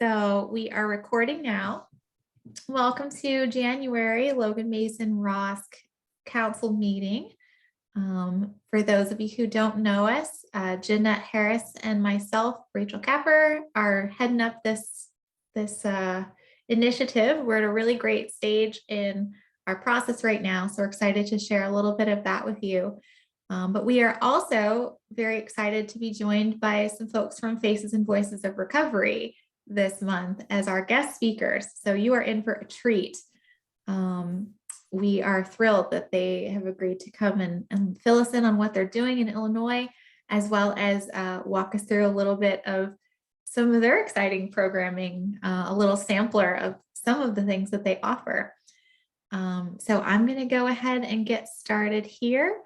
So we are recording now. Welcome to January Logan Mason ROSC Council meeting. For those of you who don't know us, Jeanette Harris and myself, Rachel Capper, are heading up this initiative. We're at a really great stage in our process right now, so we're excited to share a little bit of that with you. But we are also very excited to be joined by some folks from Faces and Voices of Recovery this month as our guest speakers. So you are in for a treat. We are thrilled that they have agreed to come and fill us in on what they're doing in Illinois, as well as walk us through a little bit of some of their exciting programming, a little sampler of some of the things that they offer. So I'm going to go ahead and get started here.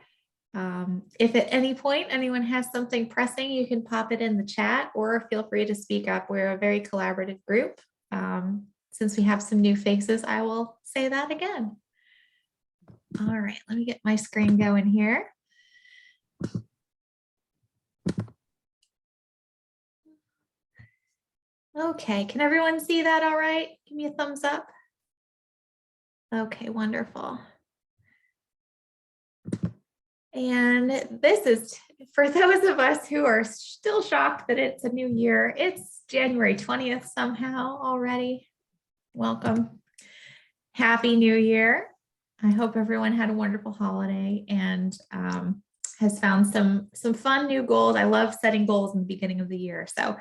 If at any point anyone has something pressing, you can pop it in the chat or feel free to speak up. We're a very collaborative group. Since we have some new faces, I will say that again. All right, let me get my screen going here. Okay, can everyone see that all right? Give me a thumbs up. Okay, wonderful. And this is for those of us who are still shocked that it's a new year. It's January 20th somehow already. Welcome. Happy New Year. I hope everyone had a wonderful holiday and has found some fun new goals. I love setting goals in the beginning of the year. So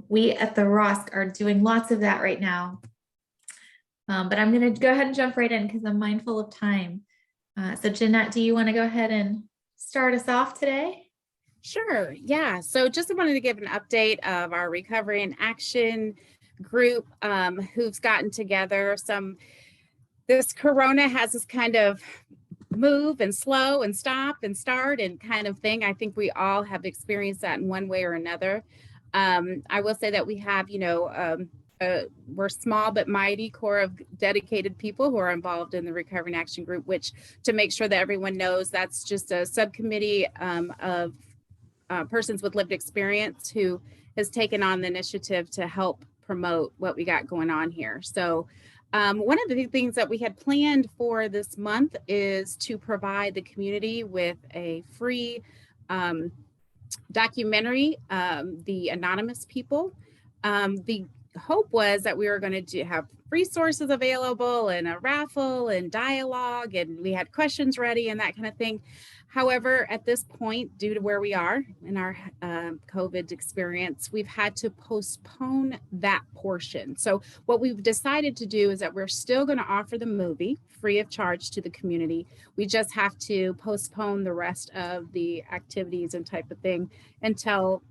we at the ROSC are doing lots of that right now. But I'm going to go ahead and jump right in because I'm mindful of time. So Jeanette, do you want to go ahead and start us off today? Sure. Yeah. So just wanted to give an update of our Recovery in Action group who's gotten together. This Corona has this kind of move and slow and stop and start and kind of thing. I think we all have experienced that in one way or another. I will say that we have, we're small but mighty core of dedicated people who are involved in the Recovery in Action group, which to make sure that everyone knows that's just a subcommittee of persons with lived experience who has taken on the initiative to help promote what we got going on here. So one of the things that we had planned for this month is to provide the community with a free documentary, The Anonymous People. The hope was that we were going to have resources available and a raffle and dialogue, and we had questions ready and that kind of thing. However, at this point, due to where we are in our COVID experience, we've had to postpone that portion. So what we've decided to do is that we're still going to offer the movie free of charge to the community. We just have to postpone the rest of the activities and type of thing until,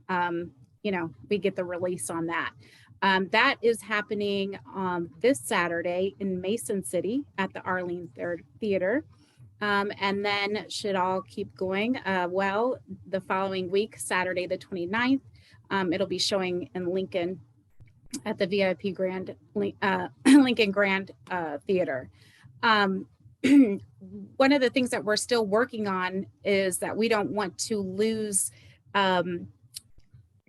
we get the release on that. That is happening this Saturday in Mason City at the Arlene Theater. And then should all keep going the following week, Saturday the 29th, it'll be showing in Lincoln at the VIP Lincoln Grand Theater. One of the things that we're still working on is that we don't want to lose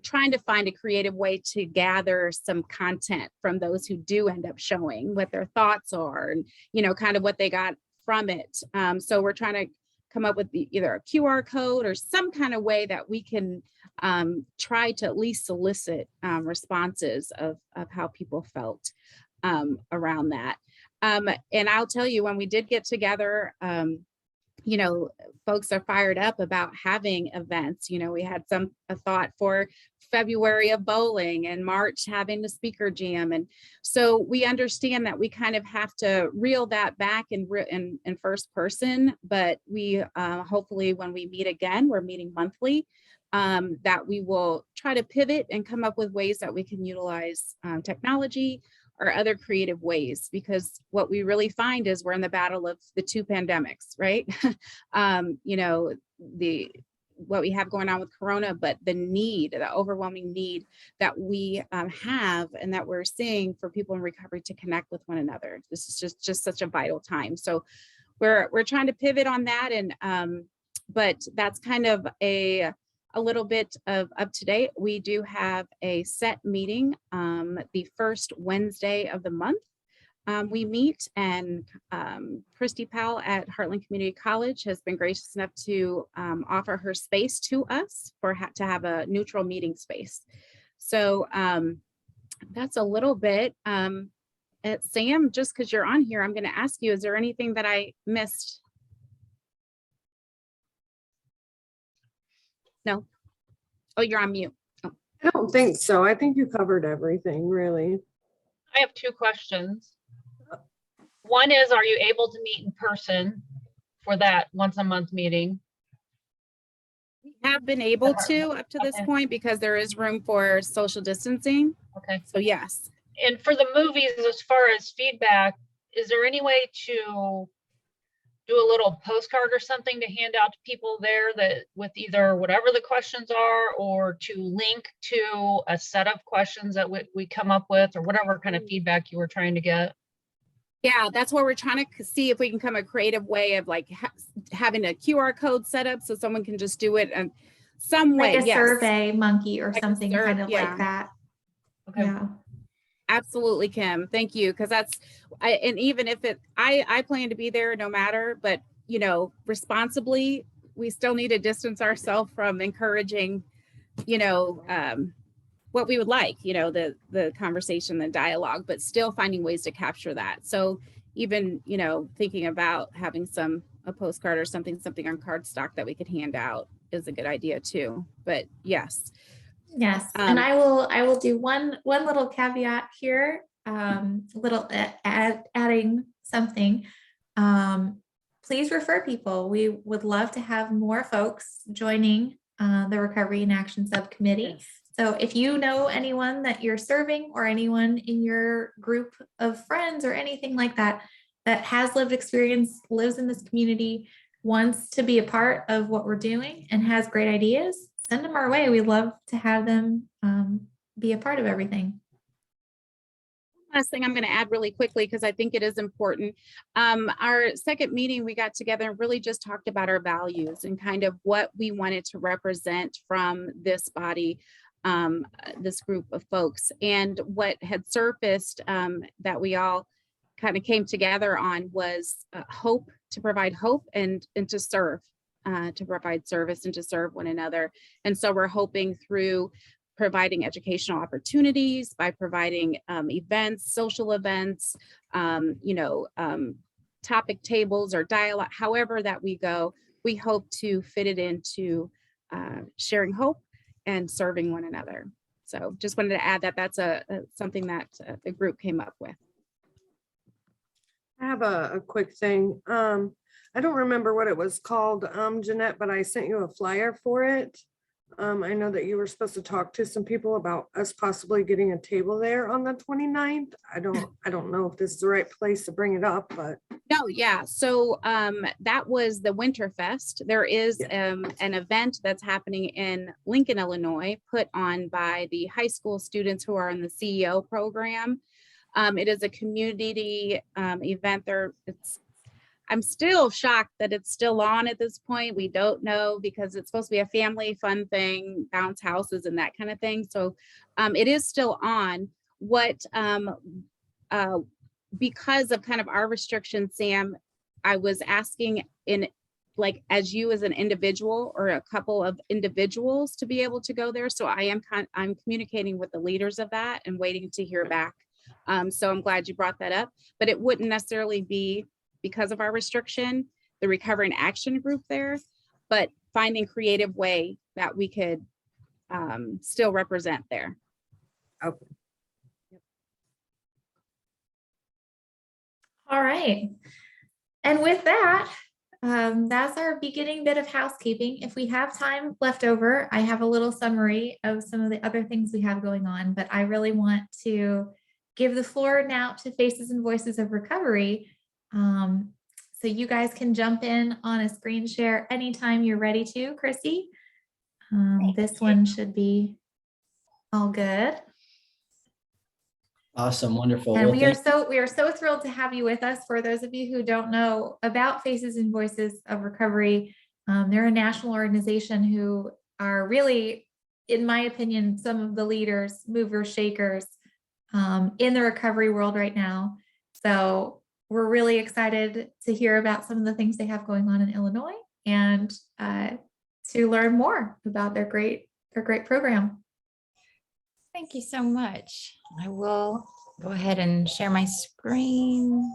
trying to find a creative way to gather some content from those who do end up showing, what their thoughts are and, kind of what they got from it. So we're trying to come up with either a QR code or some kind of way that we can try to at least solicit responses of how people felt around that. And I'll tell you, when we did get together, folks are fired up about having events. We had a thought for February of bowling and March having the speaker jam. And so we understand that we kind of have to reel that back in first person, but we hopefully when we meet again, we're meeting monthly, that we will try to pivot and come up with ways that we can utilize technology or other creative ways, because what we really find is we're in the battle of the two pandemics, right? What we have going on with Corona, but the overwhelming need that we have and that we're seeing for people in recovery to connect with one another. This is just such a vital time. So we're trying to pivot on that, and but that's kind of a a little bit of up to date, we do have a set meeting the first Wednesday of the month. We meet, and Christy Powell at Heartland Community College has been gracious enough to offer her space to us to have a neutral meeting space. So that's a little bit. Sam, just because you're on here, I'm going to ask you, is there anything that I missed? No? Oh, you're on mute. Oh. I don't think so. I think you covered everything, really. I have two questions. One is, are you able to meet in person for that once a month meeting? We have been able to up to this Okay. point because there is room for social distancing. Okay. So yes. And for the movies, as far as feedback, is there any way to do a little postcard or something to hand out to people there that with either whatever the questions are, or to link to a set of questions that we come up with, or whatever kind of feedback you were trying to get? Yeah, that's what we're trying to see if we can come a creative way of like having a QR code set up so someone can just do it in some way. Like a survey monkey or Like a something kind of like that. Okay. Yeah. Absolutely, Kim. Thank you. Because and even if I plan to be there no matter, but responsibly, we still need to distance ourselves from encouraging, what we would like, the conversation, the dialogue, but still finding ways to capture that. So even, thinking about having a postcard or something on cardstock that we could hand out is a good idea too. But yes. Yes. And I will do one little caveat here, adding something. Please refer people. We would love to have more folks joining the Recovery and Action Subcommittee. Yes. So if you know anyone that you're serving, or anyone in your group of friends or anything like that, that has lived experience, lives in this community, wants to be a part of what we're doing and has great ideas, send them our way. We'd love to have them be a part of everything. Last thing I'm going to add really quickly, because I think it is important. Our second meeting, we got together and really just talked about our values and kind of what we wanted to represent from this body, this group of folks. And what had surfaced that we all kind of came together on was hope, to provide hope and to serve, to provide service and to serve one another. And so we're hoping through providing educational opportunities, by providing events, social events, topic tables or dialogue, however that we go, we hope to fit it into sharing hope and serving one another. So just wanted to add that that's something that the group came up with. I have a quick thing. I don't remember what it was called, Jeanette, but I sent you a flyer for it. I know that you were supposed to talk to some people about us possibly getting a table there on the 29th. I don't know if this is the right place to bring it up, but. No, yeah. So that was the Winterfest. There is an event that's happening in Lincoln, Illinois, put on by the high school students who are in the CEO program. It is a community event. I'm still shocked that it's still on at this point. We don't know, because it's supposed to be a family fun thing, bounce houses and that kind of thing. So it is still on. Because of kind of our restrictions, Sam, I was asking as you as an individual or a couple of individuals to be able to go there. So I'm communicating with the leaders of that and waiting to hear back. So I'm glad you brought that up, but it wouldn't necessarily be because of our restriction, the Recovery and Action group there, but finding creative way that we could still represent there. Okay. All right. And with that, that's our beginning bit of housekeeping. If we have time left over, I have a little summary of some of the other things we have going on, but I really want to give the floor now to Faces and Voices of Recovery. So you guys can jump in on a screen share anytime you're ready to, Chrissy. This one should be all good. Awesome, wonderful. And well, we are so thrilled to have you with us. For those of you who don't know about Faces and Voices of Recovery, they're a national organization who are really, in my opinion, some of the leaders, movers, shakers in the recovery world right now. So we're really excited to hear about some of the things they have going on in Illinois and to learn more about their great program. Thank you so much. I will go ahead and share my screen.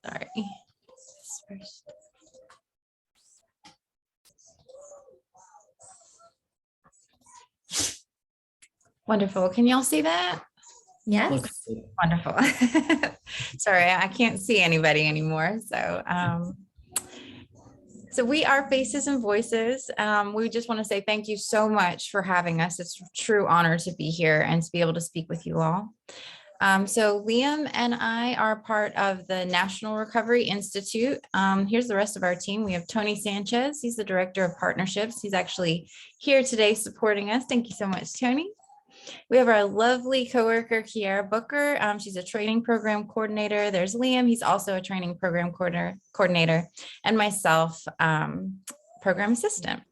Sorry. First. Wonderful. Can y'all see that? Yes. Wonderful. Sorry, I can't see anybody anymore. So we are Faces and Voices. We just want to say thank you so much for having us. It's a true honor to be here and to be able to speak with you all. So Liam and I are part of the National Recovery Institute. Here's the rest of our team. We have Tony Sanchez. He's the Director of Partnerships. He's actually here today supporting us. Thank you so much, Tony. We have our lovely coworker, Kiara Booker. She's a training program coordinator. There's Liam. He's also a training program coordinator, and myself, program assistant.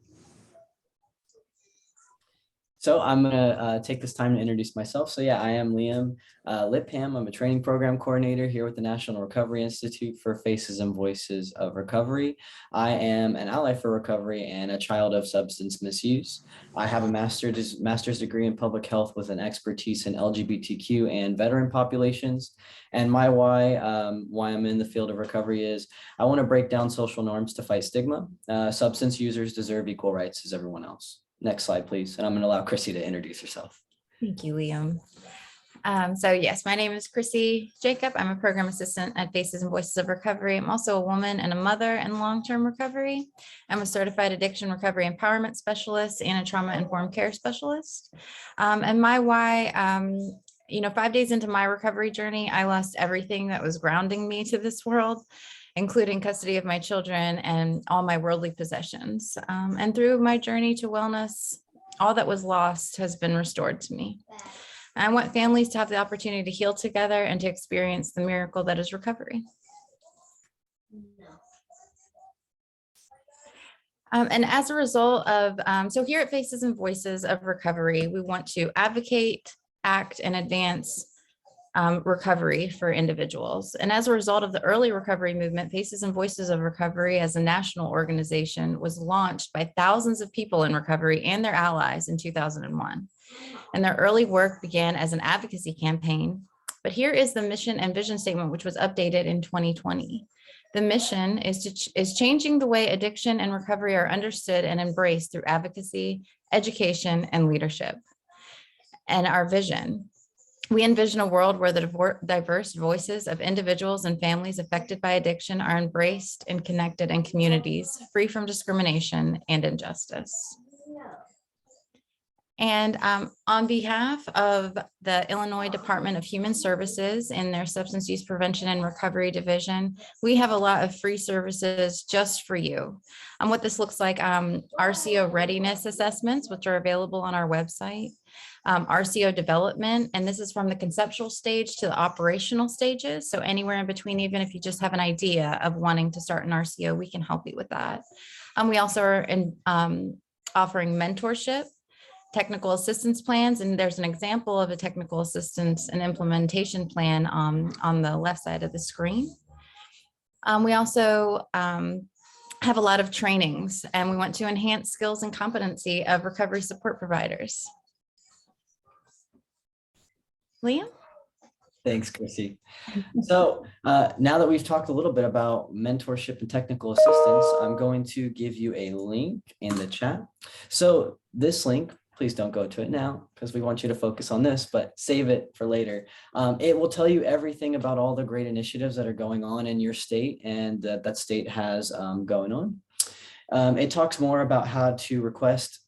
So I'm gonna take this time to introduce myself. So yeah, I am Liam Lipham. I'm a training program coordinator here with the National Recovery Institute for Faces and Voices of Recovery. I am an ally for recovery and a child of substance misuse. I have a master's degree in public health with an expertise in LGBTQ and veteran populations. And my why I'm in the field of recovery is I want to break down social norms to fight stigma. Substance users deserve equal rights as everyone else. Next slide, please. And I'm going to allow Chrissy to introduce herself. Thank you, Liam. So yes, my name is Chrissy Jacob. I'm a program assistant at Faces and Voices of Recovery. I'm also a woman and a mother in long-term recovery. I'm a certified addiction recovery empowerment specialist and a trauma-informed care specialist. And my why, 5 days into my recovery journey, I lost everything that was grounding me to this world, including custody of my children and all my worldly possessions. And through my journey to wellness, all that was lost has been restored to me. I want families to have the opportunity to heal together and to experience the miracle that is recovery. And as a result of, so here at Faces and Voices of Recovery, we want to advocate, act, and advance recovery for individuals. And as a result of the early recovery movement, Faces and Voices of Recovery as a national organization was launched by thousands of people in recovery and their allies in 2001. And their early work began as an advocacy campaign. But here is the mission and vision statement, which was updated in 2020. The mission is changing the way addiction and recovery are understood and embraced through advocacy, education, and leadership. And our vision: we envision a world where the diverse voices of individuals and families affected by addiction are embraced and connected in communities free from discrimination and injustice. And on behalf of the Illinois Department of Human Services in their Substance Use Prevention and Recovery Division, we have a lot of free services just for you. What this looks like, RCO readiness assessments, which are available on our website, RCO development, and this is from the conceptual stage to the operational stages. So anywhere in between, even if you just have an idea of wanting to start an RCO, we can help you with that. We also are offering mentorship, technical assistance plans, and there's an example of a technical assistance and implementation plan on the left side of the screen. We also have a lot of trainings, and we want to enhance skills and competency of recovery support providers. Liam? Thanks, Chrissy. So now that we've talked a little bit about mentorship and technical assistance, I'm going to give you a link in the chat. So this link, please don't go to it now because we want you to focus on this, but save it for later. It will tell you everything about all the great initiatives that are going on in your state and that state has going on. It talks more about how to request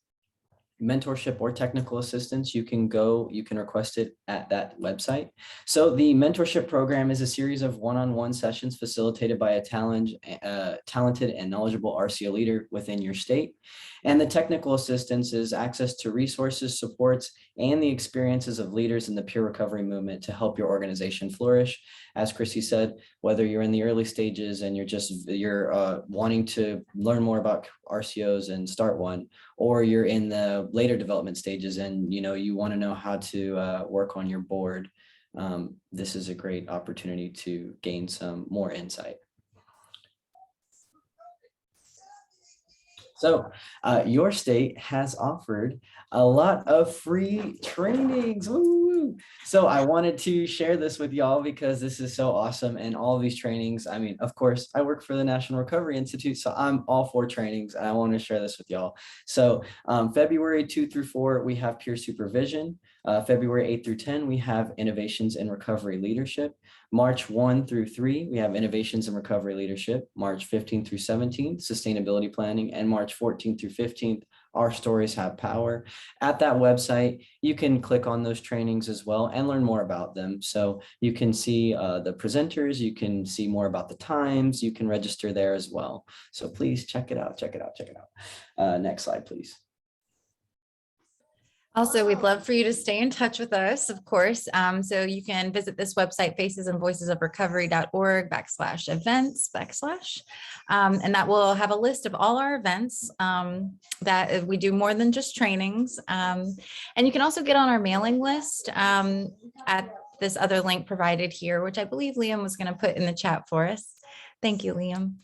mentorship or technical assistance. You can request it at that website. So the mentorship program is a series of one-on-one sessions facilitated by a talented and knowledgeable RCO leader within your state. And the technical assistance is access to resources, supports, and the experiences of leaders in the peer recovery movement to help your organization flourish. As Chrissy said, whether you're in the early stages and you're wanting to learn more about RCOs and start one, or you're in the the later development stages and, you want to know how to work on your board, this is a great opportunity to gain some more insight. So your state has offered a lot of free trainings. Woo! So I wanted to share this with y'all because this is so awesome. And all of these trainings, I mean, of course, I work for the National Recovery Institute, so I'm all for trainings and I want to share this with y'all. So February 2 through 4, we have peer supervision. February 8 through 10, we have innovations in recovery leadership. March 1 through 3, we have innovations in recovery leadership. March 15 through 17, sustainability planning, and March 14 through 15th, our stories have power. At that website, you can click on those trainings as well and learn more about them. So you can see the presenters, you can see more about the times, you can register there as well. So please check it out, check it out, check it out. Next slide, please. Also, we'd love for you to stay in touch with us, of course. So you can visit this website, facesandvoicesofrecovery.org/events/. And that will have a list of all our events that we do more than just trainings. And you can also get on our mailing list at this other link provided here, which I believe Liam was going to put in the chat for us. Thank you, Liam.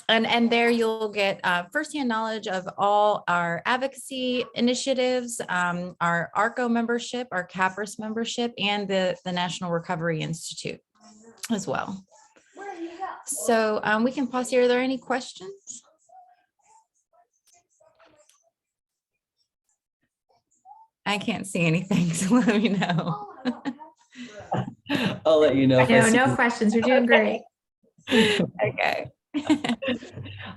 And there you'll get firsthand knowledge of all our advocacy initiatives, our ARCO membership, our CAPRIS membership, and the National Recovery Institute as well. So we can pause here. Are there any questions? I can't see anything, so let me know. I'll let you know. No questions. You're doing great. Okay.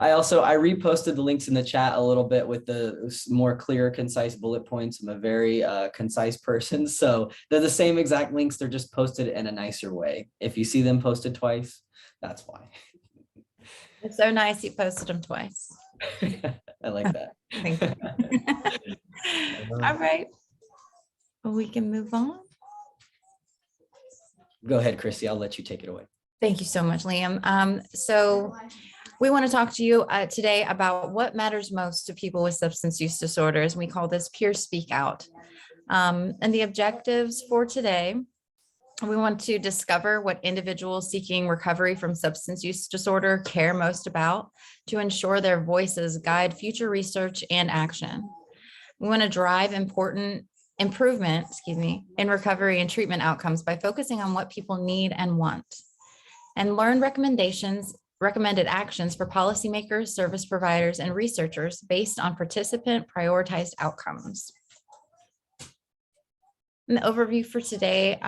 I reposted the links in the chat a little bit with the more clear, concise bullet points. I'm a very concise person, so they're the same exact links. They're just posted in a nicer way. If you see them posted twice, that's why. It's so nice you posted them twice. I like that. Thank you. All right. Well, we can move on. Go ahead, Chrissy. I'll let you take it away. Thank you so much, Liam. So we want to talk to you today about what matters most to people with substance use disorders. We call this Peer Speak Out. And the objectives for today, we want to discover what individuals seeking recovery from substance use disorder care most about to ensure their voices guide future research and action. We want to drive improvement, in recovery and treatment outcomes by focusing on what people need and want, and learn recommended actions for policymakers, service providers, and researchers based on participant prioritized outcomes. An overview for today.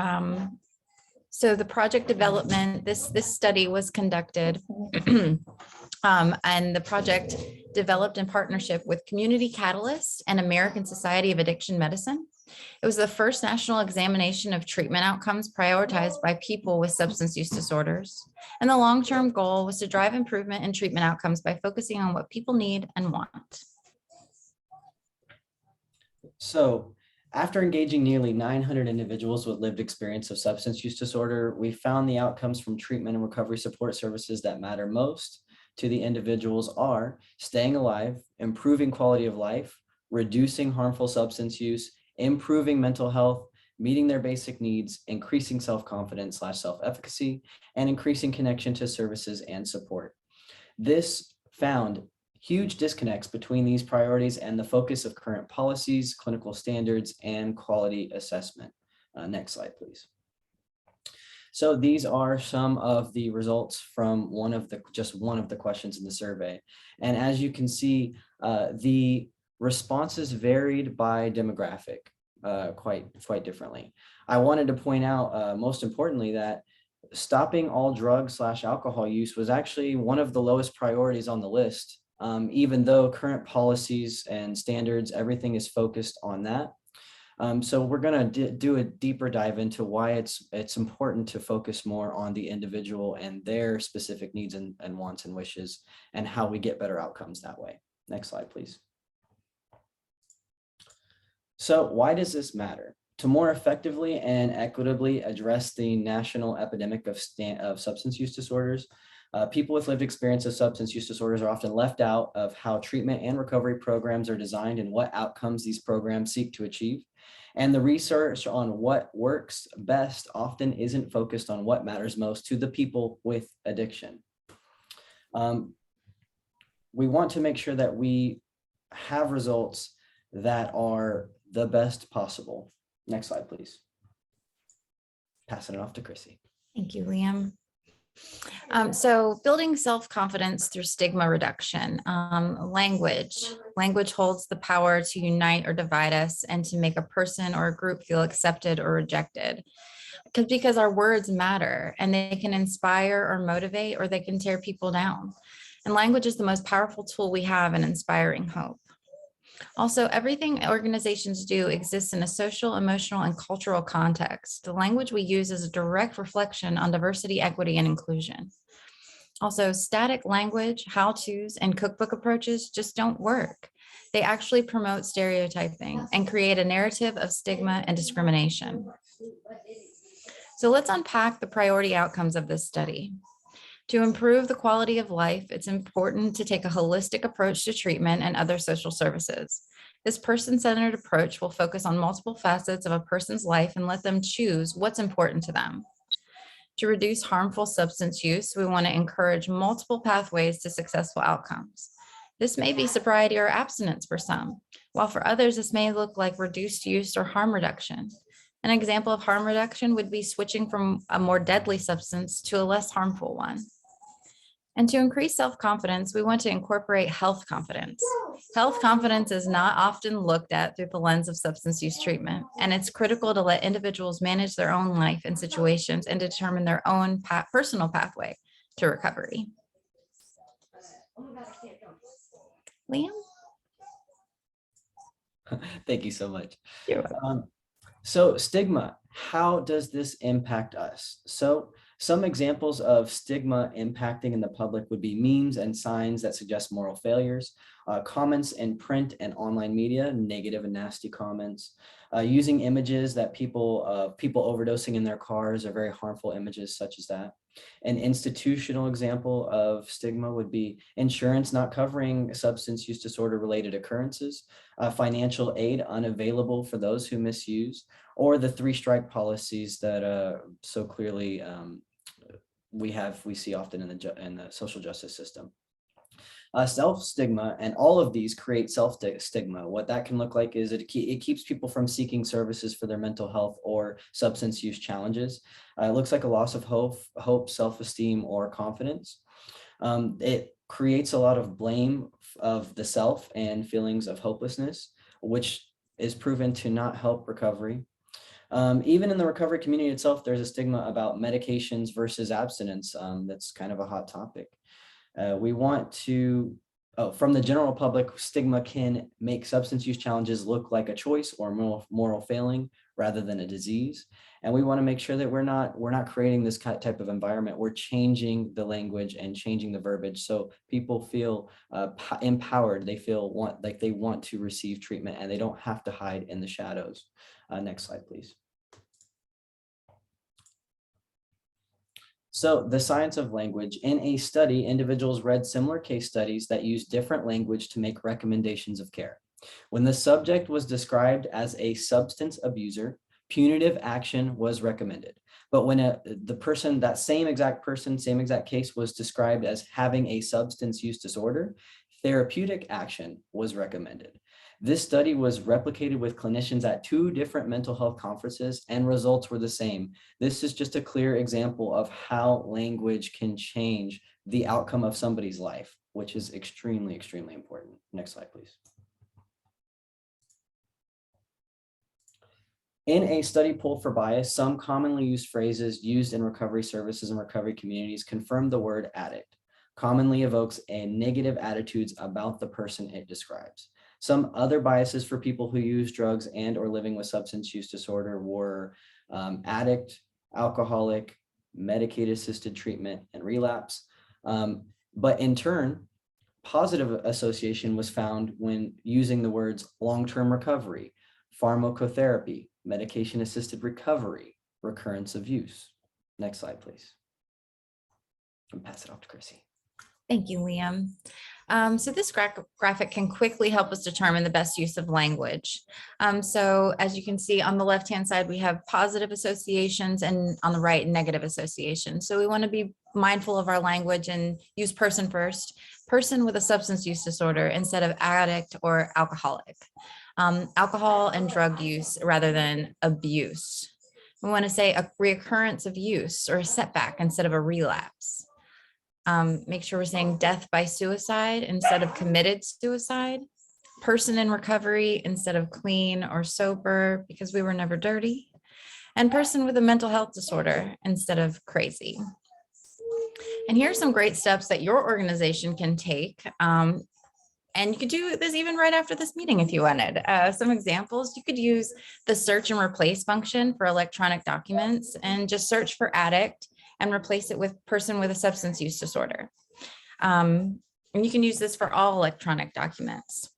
So the project development, this study was conducted and the project developed in partnership with Community Catalyst and American Society of Addiction Medicine. It was the first national examination of treatment outcomes prioritized by people with substance use disorders. And the long-term goal was to drive improvement in treatment outcomes by focusing on what people need and want. So after engaging nearly 900 individuals with lived experience of substance use disorder, we found the outcomes from treatment and recovery support services that matter most to the individuals are staying alive, improving quality of life, reducing harmful substance use, improving mental health, meeting their basic needs, increasing self-confidence/self-efficacy, and increasing connection to services and support. This found huge disconnects between these priorities and the focus of current policies, clinical standards, and quality assessment. Next slide, please. So these are some of the results from just one of the questions in the survey. And as you can see, the responses varied by demographic quite differently. I wanted to point out, most importantly, that stopping all drug/alcohol use was actually one of the lowest priorities on the list, even though current policies and standards, everything is focused on that. So we're going to do a deeper dive into why it's important to focus more on the individual and their specific needs and wants and wishes, and how we get better outcomes that way. Next slide, please. So why does this matter? To more effectively and equitably address the national epidemic of substance use disorders, People with lived experience of substance use disorders are often left out of how treatment and recovery programs are designed and what outcomes these programs seek to achieve. And the research on what works best often isn't focused on what matters most to the people with addiction. We want to make sure that we have results that are the best possible. Next slide, please. Passing it off to Chrissy. Thank you, Liam. So building self-confidence through stigma reduction. Language holds the power to unite or divide us and to make a person or a group feel accepted or rejected. Because our words matter and they can inspire or motivate, or they can tear people down. And language is the most powerful tool we have in inspiring hope. Also, everything organizations do exists in a social, emotional, and cultural context. The language we use is a direct reflection on diversity, equity, and inclusion. Also, static language, how-tos, and cookbook approaches just don't work. They actually promote stereotyping and create a narrative of stigma and discrimination. So let's unpack the priority outcomes of this study. To improve the quality of life, it's important to take a holistic approach to treatment and other social services. This person-centered approach will focus on multiple facets of a person's life and let them choose what's important to them. To reduce harmful substance use, we want to encourage multiple pathways to successful outcomes. This may be sobriety or abstinence for some, while for others, this may look like reduced use or harm reduction. An example of harm reduction would be switching from a more deadly substance to a less harmful one. And to increase self-confidence, we want to incorporate health confidence. Health confidence is not often looked at through the lens of substance use treatment, and it's critical to let individuals manage their own life and situations and determine their own personal pathway to recovery. Liam? Thank you so much. You're welcome. So stigma, how does this impact us? So some examples of stigma impacting in the public would be memes and signs that suggest moral failures, comments in print and online media, negative and nasty comments, using images that people overdosing in their cars are very harmful images such as that. An institutional example of stigma would be insurance not covering substance use disorder related occurrences, financial aid unavailable for those who misuse, or the 3-strike policies that so clearly we see often in the social justice system. Self-stigma, and all of these create self-stigma. What that can look like is it keeps people from seeking services for their mental health or substance use challenges. It looks like a loss of hope, self-esteem, or confidence. It creates a lot of blame of the self and feelings of hopelessness, which is proven to not help recovery. Even in the recovery community itself, there's a stigma about medications versus abstinence. That's kind of a hot topic. We want to, from the general public, stigma can make substance use challenges look like a choice or moral failing rather than a disease. And we want to make sure that we're not creating this type of environment. We're changing the language and changing the verbiage so people feel empowered. They feel like they want to receive treatment and they don't have to hide in the shadows. Next slide, please. So the science of language. In a study, individuals read similar case studies that use different language to make recommendations of care. When the subject was described as a substance abuser, punitive action was recommended. But when that same exact case was described as having a substance use disorder, therapeutic action was recommended. This study was replicated with clinicians at 2 different mental health conferences and results were the same. This is just a clear example of how language can change the outcome of somebody's life, which is extremely, extremely important. Next slide, please. In a study polled for bias, some commonly used phrases used in recovery services and recovery communities confirm the word addict, commonly evokes a negative attitudes about the person it describes. Some other biases for people who use drugs and or living with substance use disorder were addict, alcoholic, Medicaid-assisted treatment, and relapse. But in turn, positive association was found when using the words long-term recovery, pharmacotherapy, medication-assisted recovery, recurrence of use. Next slide, please. And pass it off to Chrissy. Thank you, Liam. So this graphic can quickly help us determine the best use of language. So as you can see on the left-hand side, we have positive associations and on the right, negative associations. So we want to be mindful of our language and use person first, person with a substance use disorder instead of addict or alcoholic. Alcohol and drug use rather than abuse. We want to say a reoccurrence of use or a setback instead of a relapse. Make sure we're saying death by suicide instead of committed suicide, person in recovery instead of clean or sober because we were never dirty, and person with a mental health disorder instead of crazy. And here are some great steps that your organization can take. And you could do this even right after this meeting if you wanted. Some examples, you could use the search and replace function for electronic documents and just search for addict and replace it with person with a substance use disorder. And you can use this for all electronic documents.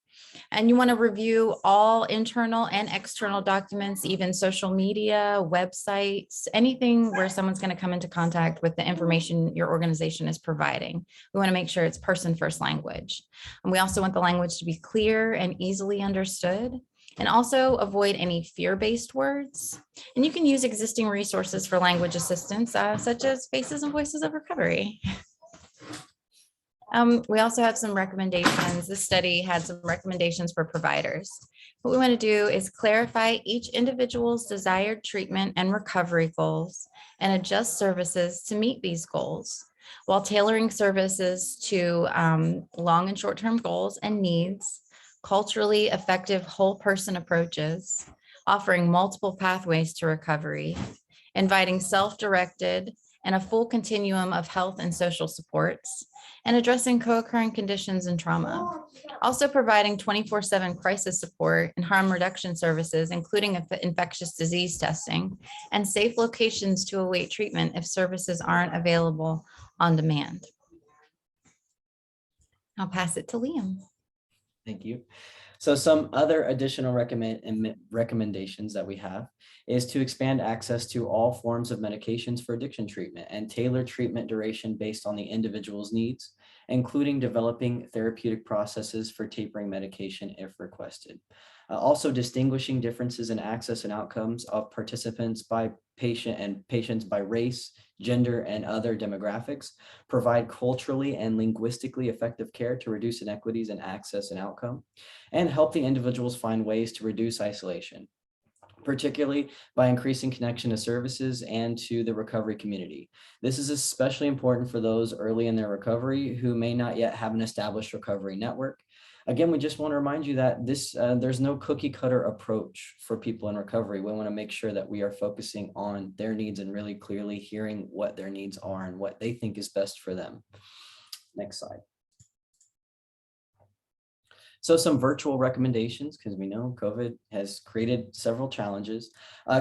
And you want to review all internal and external documents, even social media, websites, anything where someone's going to come into contact with the information your organization is providing. We want to make sure it's person first language. And we also want the language to be clear and easily understood, and also avoid any fear-based words. And you can use existing resources for language assistance, such as Faces and Voices of Recovery. We also have some recommendations. This study had some recommendations for providers. What we want to do is clarify each individual's desired treatment and recovery goals and adjust services to meet these goals while tailoring services to long and short-term goals and needs, culturally effective whole person approaches, offering multiple pathways to recovery, inviting self-directed and a full continuum of health and social supports, and addressing co-occurring conditions and trauma. Also providing 24/7 crisis support and harm reduction services, including infectious disease testing, and safe locations to await treatment if services aren't available on demand. I'll pass it to Liam. Thank you. So some other additional recommendations that we have is to expand access to all forms of medications for addiction treatment and tailor treatment duration based on the individual's needs, including developing therapeutic processes for tapering medication if requested. Also distinguishing differences in access and outcomes of participants by patients by race, gender, and other demographics, provide culturally and linguistically effective care to reduce inequities in access and outcome, and help the individuals find ways to reduce isolation, particularly by increasing connection to services and to the recovery community. This is especially important for those early in their recovery who may not yet have an established recovery network. Again, we just want to remind you that there's no cookie cutter approach for people in recovery. We want to make sure that we are focusing on their needs and really clearly hearing what their needs are and what they think is best for them. Next slide. So some virtual recommendations, because we know COVID has created several challenges.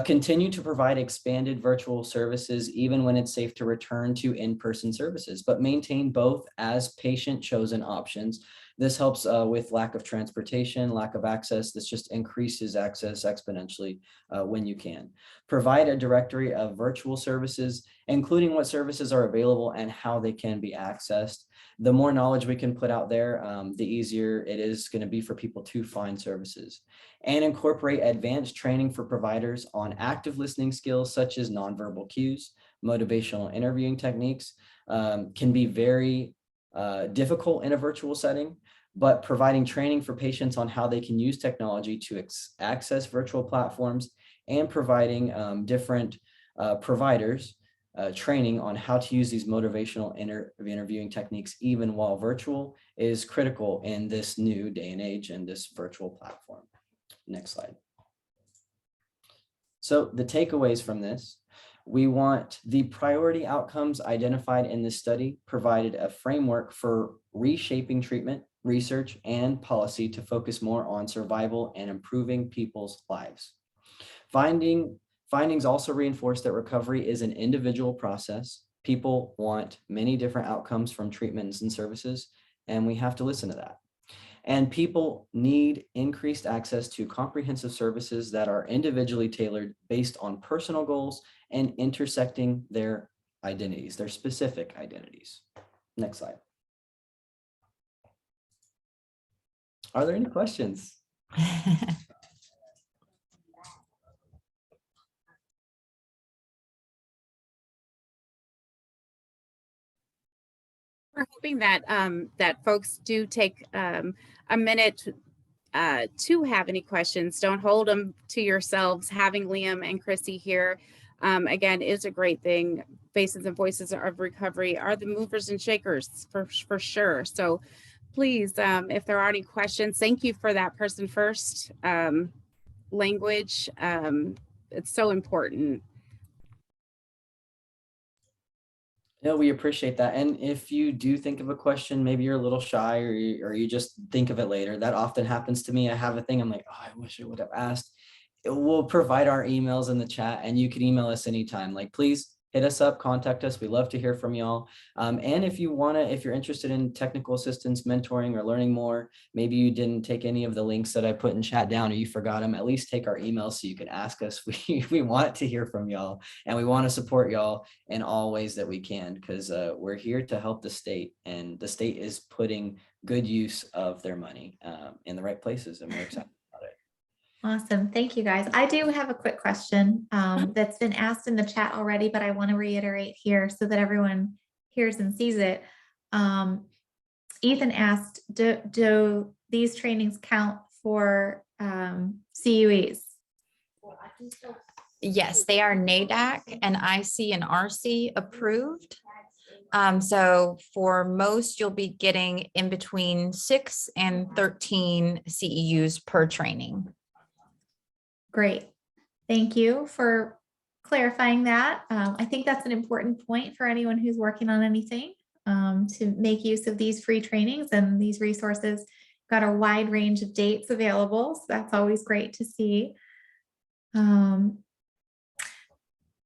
Continue to provide expanded virtual services, even when it's safe to return to in-person services, but maintain both as patient-chosen options. This helps with lack of transportation, lack of access. This just increases access exponentially when you can. Provide a directory of virtual services, including what services are available and how they can be accessed. The more knowledge we can put out there, the easier it is going to be for people to find services. And incorporate advanced training for providers on active listening skills such as nonverbal cues. Motivational interviewing techniques can be very difficult in a virtual setting, but providing training for patients on how they can use technology to access virtual platforms and providing different providers training on how to use these motivational interviewing techniques even while virtual is critical in this new day and age and this virtual platform. Next slide. So the takeaways from this, we want the priority outcomes identified in this study provided a framework for reshaping treatment, research, and policy to focus more on survival and improving people's lives. Findings also reinforce that recovery is an individual process. People want many different outcomes from treatments and services, and we have to listen to that. And people need increased access to comprehensive services that are individually tailored based on personal goals and intersecting their identities, their specific identities. Next slide. Are there any questions? We're hoping that that folks do take a minute to have any questions. Don't hold them to yourselves. Having Liam and Chrissy here, again, is a great thing. Faces and Voices of Recovery are the movers and shakers for sure. So please, if there are any questions, thank you for that person first language. It's so important. No, we appreciate that. And if you do think of a question, maybe you're a little shy or you just think of it later. That often happens to me. I have a thing, I'm like, oh, I wish I would have asked. We'll provide our emails in the chat and you can email us anytime. Like, please hit us up, contact us. We love to hear from y'all. And if you want to, if you're interested in technical assistance, mentoring, or learning more, maybe you didn't take any of the links that I put in chat down or you forgot them, at least take our email so you can ask us. We want to hear from y'all and we want to support y'all in all ways that we can, because we're here to help the state, and the state is putting good use of their money in the right places, and we're excited. Awesome. Thank you, guys. I do have a quick question that's been asked in the chat already, but I want to reiterate here so that everyone hears and sees it. Ethan asked, do these trainings count for CUEs? Yes, they are NADAC and IC and RC approved. So for most, you'll be getting in between 6 and 13 CEUs per training. Great. Thank you for clarifying that. I think that's an important point for anyone who's working on anything, to make use of these free trainings and these resources. Got a wide range of dates available, so that's always great to see. Anyone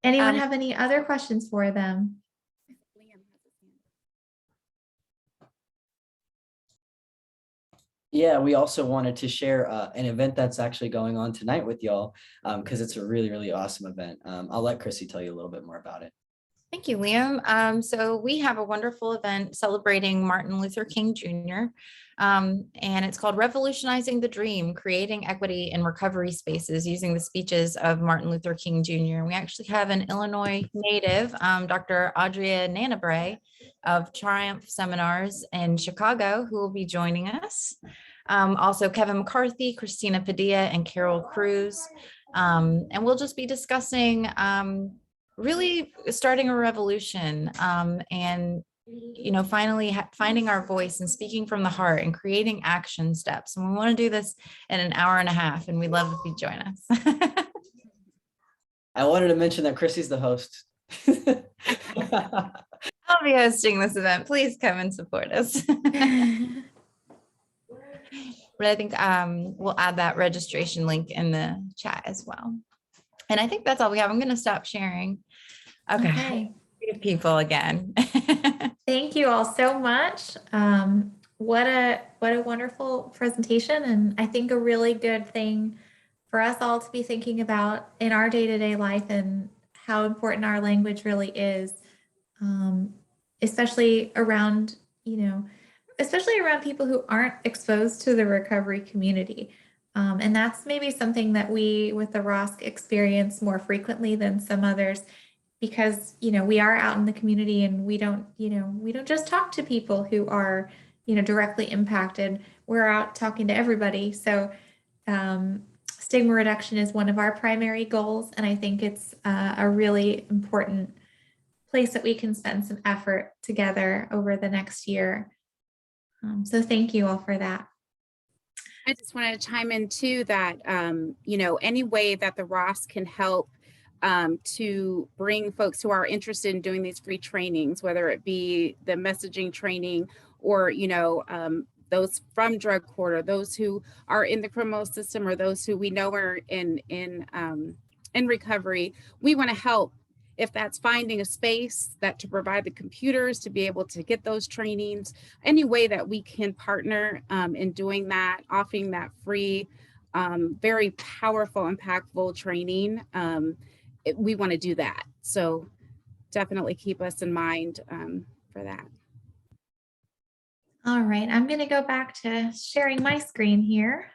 have any other questions for them? Yeah, we also wanted to share an event that's actually going on tonight with y'all, because it's a really, really awesome event. I'll let Chrissy tell you a little bit more about it. Thank you, Liam. So we have a wonderful event celebrating Martin Luther King Jr. And it's called Revolutionizing the Dream, Creating Equity in Recovery Spaces using the speeches of Martin Luther King Jr. We actually have an Illinois native, Dr. Audria Nanabre of Triumph Seminars in Chicago, who will be joining us. Also Kevin McCarthy, Christina Padilla, and Carol Cruz. And we'll just be discussing really starting a revolution and, you know, finally finding our voice and speaking from the heart and creating action steps. And we want to do this in an hour and a half, and we'd love if you join us. I wanted to mention that Chrissy's the host. I'll be hosting this event. Please come and support us. But I think we'll add that registration link in the chat as well. And I think that's all we have. I'm going to stop sharing. Okay. People again. Thank you all so much. What a wonderful presentation, and I think a really good thing for us all to be thinking about in our day-to-day life and how important our language really is, especially around, especially around people who aren't exposed to the recovery community. And that's maybe something that we with the ROSC experience more frequently than some others, because, we are out in the community and we don't just talk to people who are, directly impacted. We're out talking to everybody. So stigma reduction is one of our primary goals. And I think it's a really important place that we can spend some effort together over the next year. So thank you all for that. I just want to chime in too that, any way that the ROSC can help to bring folks who are interested in doing these free trainings, whether it be the messaging training or, those from drug court, or those who are in the criminal system, or those who we know are in recovery. We want to help. If that's finding a space that to provide the computers to be able to get those trainings, any way that we can partner in doing that, offering that free, very powerful, impactful training, we want to do that. So definitely keep us in mind for that. All right, I'm going to go back to sharing my screen here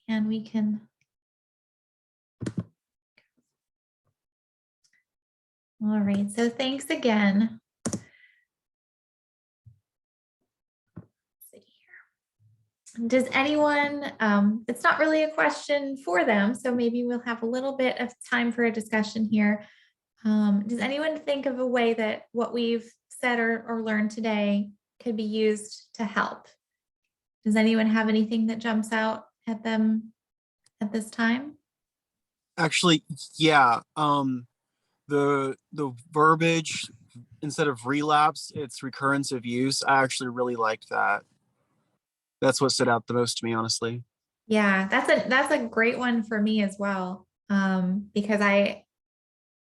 and we can. All right, so thanks again. Let's see here. Does anyone, it's not really a question for them, so maybe we'll have a little bit of time for a discussion here. Does anyone think of a way that what we've said or learned today could be used to help? Does anyone have anything that jumps out at them at this time? Actually, yeah. The verbiage, instead of relapse, it's recurrence of use. I actually really liked that. That's what stood out the most to me, honestly. Yeah, that's a great one for me as well. Because I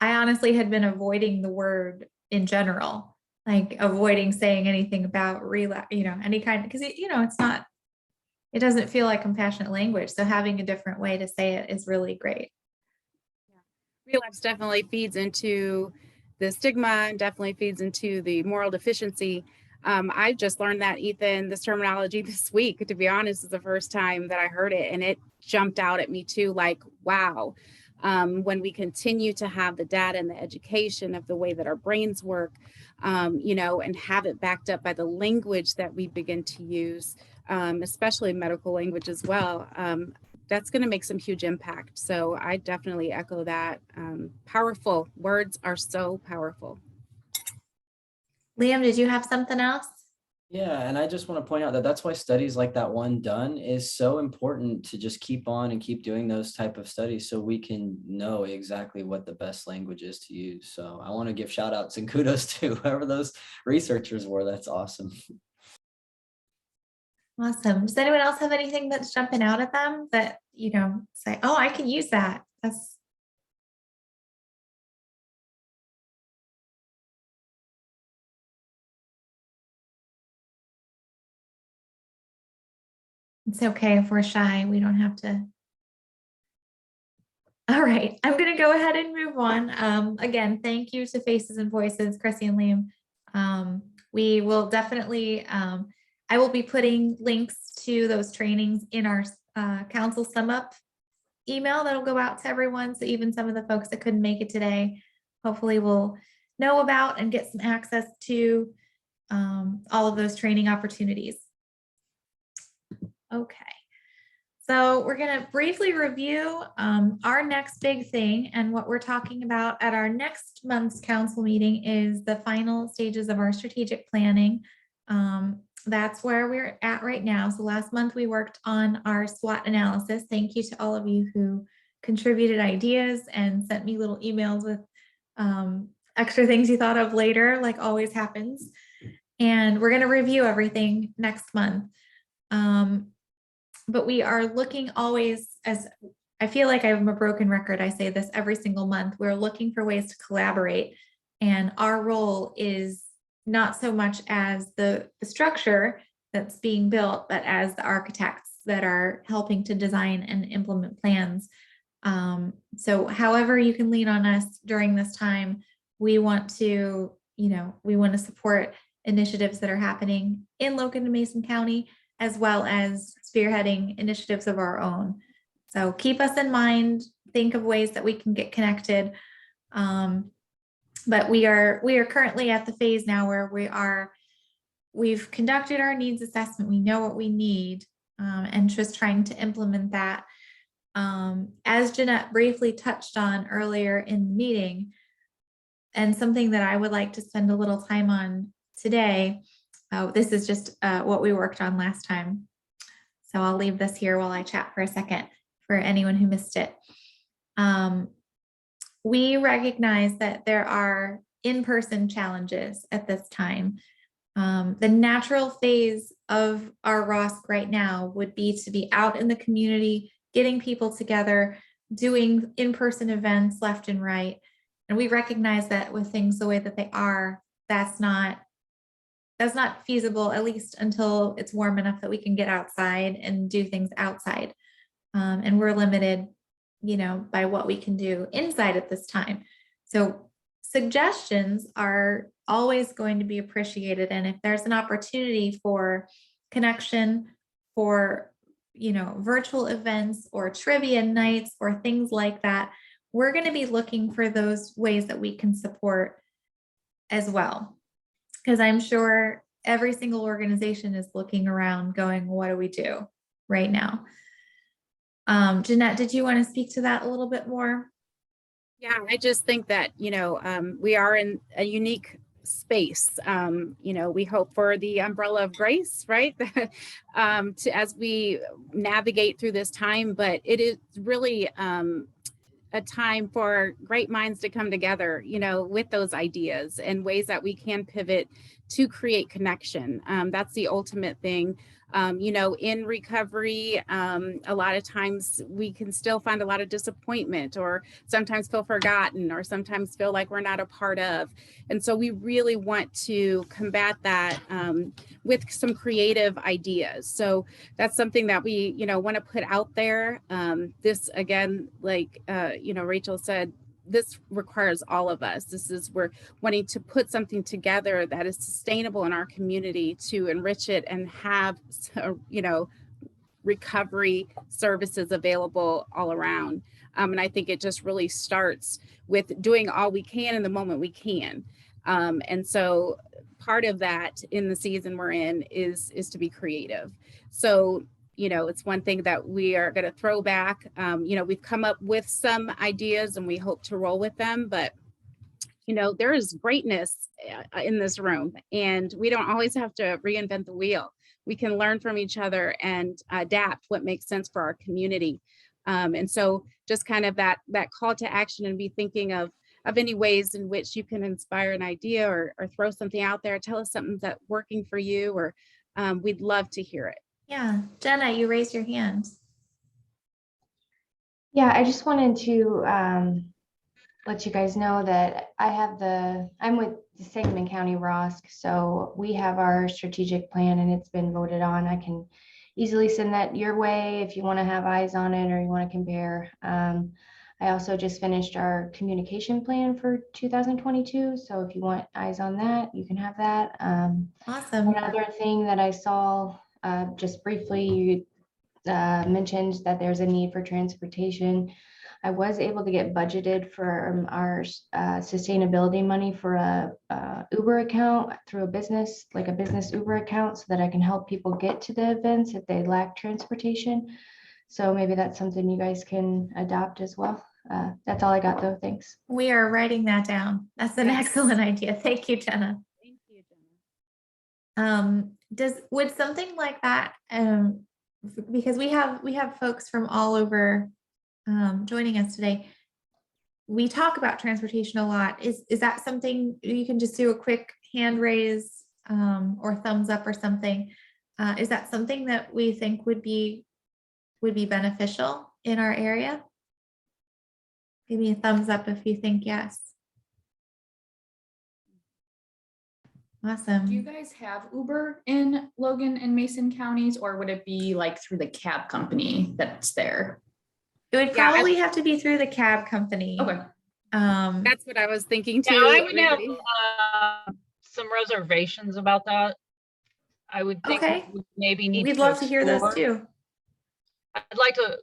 honestly had been avoiding the word in general, like avoiding saying anything about relapse, any kind, because it doesn't feel like compassionate language. So having a different way to say it is really great. Relapse definitely feeds into the stigma and definitely feeds into the moral deficiency. I just learned that, Ethan, this terminology this week, to be honest, is the first time that I heard it, and it jumped out at me too, like, wow. When we continue to have the data and the education of the way that our brains work, and have it backed up by the language that we begin to use, especially medical language as well, that's going to make some huge impact. So I definitely echo that. Powerful words are so powerful. Liam, did you have something else? Yeah, and I just want to point out that that's why studies like that one done is so important, to just keep on and keep doing those type of studies so we can know exactly what the best language is to use. So I want to give shout outs and kudos to whoever those researchers were. That's awesome. Awesome. Does anyone else have anything that's jumping out at them that, say, oh, I can use that? It's okay if we're shy. We don't have to. All right, I'm going to go ahead and move on. Again, thank you to Faces and Voices, Chrissy and Liam. We will definitely, I will be putting links to those trainings in our council sum up email that'll go out to everyone. So even some of the folks that couldn't make it today, hopefully will know about and get some access to all of those training opportunities. Okay. So we're going to briefly review our next big thing, and what we're talking about at our next month's council meeting is the final stages of our strategic planning. That's where we're at right now. So last month we worked on our SWOT analysis. Thank you to all of you who contributed ideas and sent me little emails with extra things you thought of later, like always happens. And we're going to review everything next month. But we are looking always, as I feel like I'm a broken record, I say this every single month, we're looking for ways to collaborate. And our role is not so much as the structure that's being built, but as the architects that are helping to design and implement plans. So however you can lean on us during this time, we want to, support initiatives that are happening in Logan and Mason County, as well as spearheading initiatives of our own. So keep us in mind, think of ways that we can get connected. But we are currently at the phase now where we've conducted our needs assessment. We know what we need, and just trying to implement that. As Jeanette briefly touched on earlier in the meeting, and something that I would like to spend a little time on today, this is just what we worked on last time. So I'll leave this here while I chat for a second for anyone who missed it. We recognize that there are in-person challenges at this time. The natural phase of our ROSC right now would be to be out in the community, getting people together, doing in-person events left and right. And we recognize that with things the way that they are, that's not feasible, at least until it's warm enough that we can get outside and do things outside. And we're limited, by what we can do inside at this time. So suggestions are always going to be appreciated. And if there's an opportunity for connection, for, virtual events or trivia nights or things like that, we're going to be looking for those ways that we can support as well. Because I'm sure every single organization is looking around going, what do we do right now? Jeanette, did you want to speak to that a little bit more? Yeah, I just think that, we are in a unique space. We hope for the umbrella of grace, right? As we navigate through this time, but it is really a time for great minds to come together, with those ideas and ways that we can pivot to create connection. That's the ultimate thing. In recovery, a lot of times we can still find a lot of disappointment, or sometimes feel forgotten, or sometimes feel like we're not a part of. And so we really want to combat that with some creative ideas. So that's something that we, want to put out there. This again, like, Rachel said, this requires all of us. We're wanting to put something together that is sustainable in our community to enrich it and have, recovery services available all around. And I think it just really starts with doing all we can in the moment we can. And so part of that in the season we're in is to be creative. So it's one thing that we are going to throw back. We've come up with some ideas and we hope to roll with them, but there is greatness in this room, and we don't always have to reinvent the wheel. We can learn from each other and adapt what makes sense for our community. And so just kind of that call to action, and be thinking of any ways in which you can inspire an idea or throw something out there. Tell us something that's working for you, or we'd love to hear it. Yeah, Jenna, you raised your hand. Yeah, I just wanted to let you guys know that I'm with the Sangamon County ROSC, so we have our strategic plan and it's been voted on. I can easily send that your way if you want to have eyes on it or you want to compare. I also just finished our communication plan for 2022, so if you want eyes on that, you can have that. Awesome. Another thing that I saw, just briefly, you mentioned that there's a need for transportation. I was able to get budgeted for our sustainability money for a Uber account through a business Uber account, so that I can help people get to the events if they lack transportation. So maybe that's something you guys can adopt as well. That's all I got though. Thanks. We are writing that down. That's an excellent idea. Thank you, Jenna. Thank you, Jenna. Would something like that, because we have folks from all over joining us today. We talk about transportation a lot. Is that something you can just do a quick hand raise or thumbs up or something? Is that something that we think would be beneficial in our area? Give me a thumbs up if you think yes. Awesome. Do you guys have Uber in Logan and Mason counties, or would it be like through the cab company that's there? It would probably have to be through the cab company. Okay. That's what I was thinking too. Yeah, I would have some reservations about that. I would think we maybe need. We'd love to hear those too. I'd like to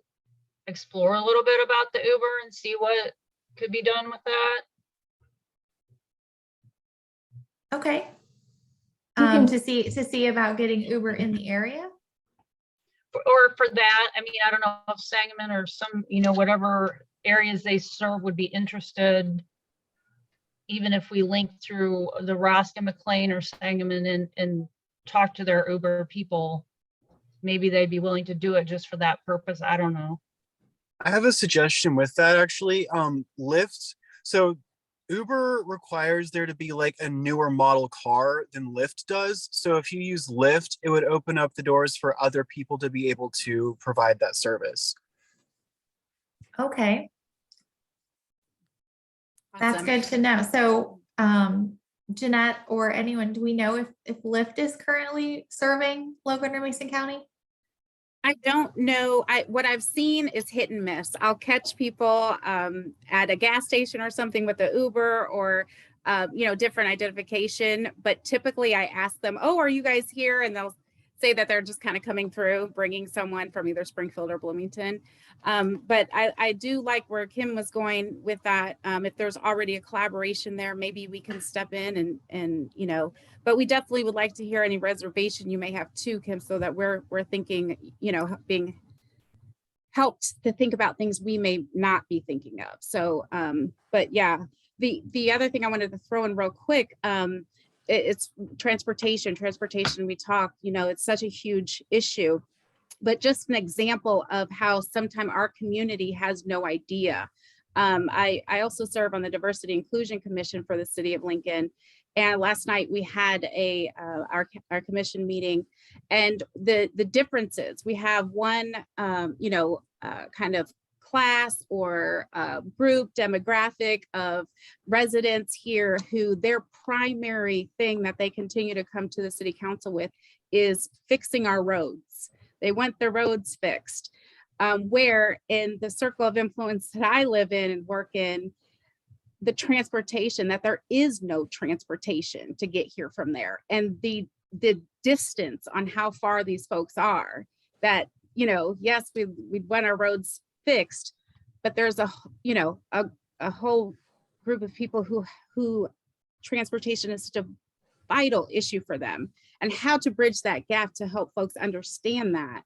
explore a little bit about the Uber and see what could be done with that. Okay. To see about getting Uber in the area. Or for that, I mean, I don't know if Sangamon or some, whatever areas they serve would be interested, even if we link through the ROSC and McLean or Sangamon and talk to their Uber people, maybe they'd be willing to do it just for that purpose. I don't know. I have a suggestion with that actually. Lyft. So Uber requires there to be like a newer model car than Lyft does. So if you use Lyft, it would open up the doors for other people to be able to provide that service. Okay. That's Awesome. good to know. So Jeanette or anyone, do we know if Lyft is currently serving Logan or Mason County? I don't know. What I've seen is hit and miss. I'll catch people at a gas station or something with the Uber or different identification. But typically I ask them, "Oh, are you guys here?" And they'll say that they're just kind of coming through, bringing someone from either Springfield or Bloomington. But I do like where Kim was going with that. If there's already a collaboration there, maybe we can step in and but we definitely would like to hear any reservation you may have too, Kim, so that we're thinking, being helped to think about things we may not be thinking of. So, but yeah, the other thing I wanted to throw in real quick, it's transportation. We talk, it's such a huge issue, but just an example of how sometimes our community has no idea. I also serve on the Diversity Inclusion Commission for the City of Lincoln. And last night we had our commission meeting, and the differences. We have one, kind of class or group demographic of residents here who their primary thing that they continue to come to the city council with is fixing our roads. They want the roads fixed. Where in the circle of influence that I live in and work in, the transportation, that there is no transportation to get here from there. And the distance on how far these folks are, that, yes, we want our roads fixed, but there's a whole group of people who transportation is such a vital issue for them, and how to bridge that gap to help folks understand that,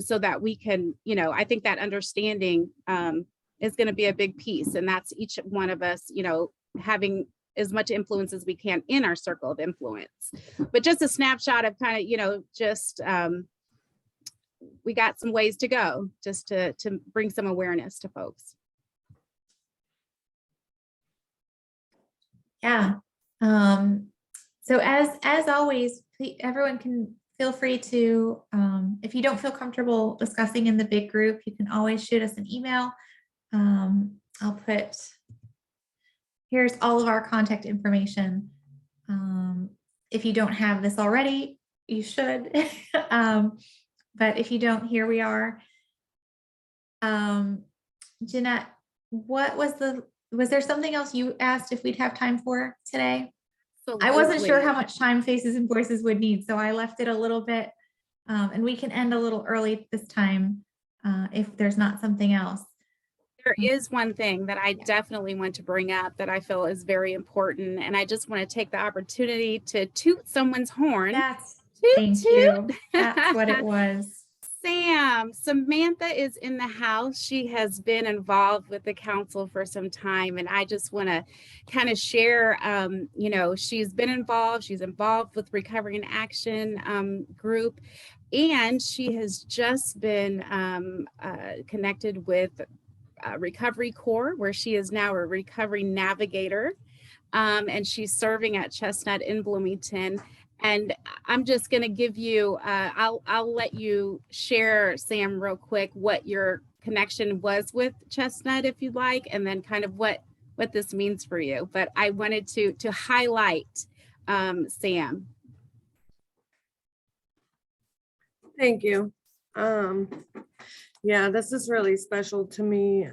so that we can, I think that understanding is going to be a big piece, and that's each one of us, having as much influence as we can in our circle of influence. But just a snapshot of kind of, just we got some ways to go just to bring some awareness to folks. Yeah. So as always, everyone can feel free to, if you don't feel comfortable discussing in the big group, you can always shoot us an email. I'll put, here's all of our contact information. If you don't have this already, you should. But if you don't, here we are. Jeanette, was there something else you asked if we'd have time for today? I wasn't sure how much time Faces and Voices would need, so I left it a little bit, and we can end a little early this time if there's not something else. There is one thing that I definitely want to bring up that I feel is very important, and I just want to take the opportunity to toot someone's horn. Thank you. That's what it was. Samantha is in the house. She has been involved with the council for some time, and I just want to kind of share, she's been involved. She's involved with Recovery in Action group, and she has just been connected with Recovery Corps, where she is now a recovery navigator, and she's serving at Chestnut in Bloomington. And I'm just going to give you, I'll let you share, Sam, real quick, what your connection was with Chestnut, if you'd like, and then kind of what this means for you. But I wanted to highlight Sam. Thank you. Yeah, this is really special to me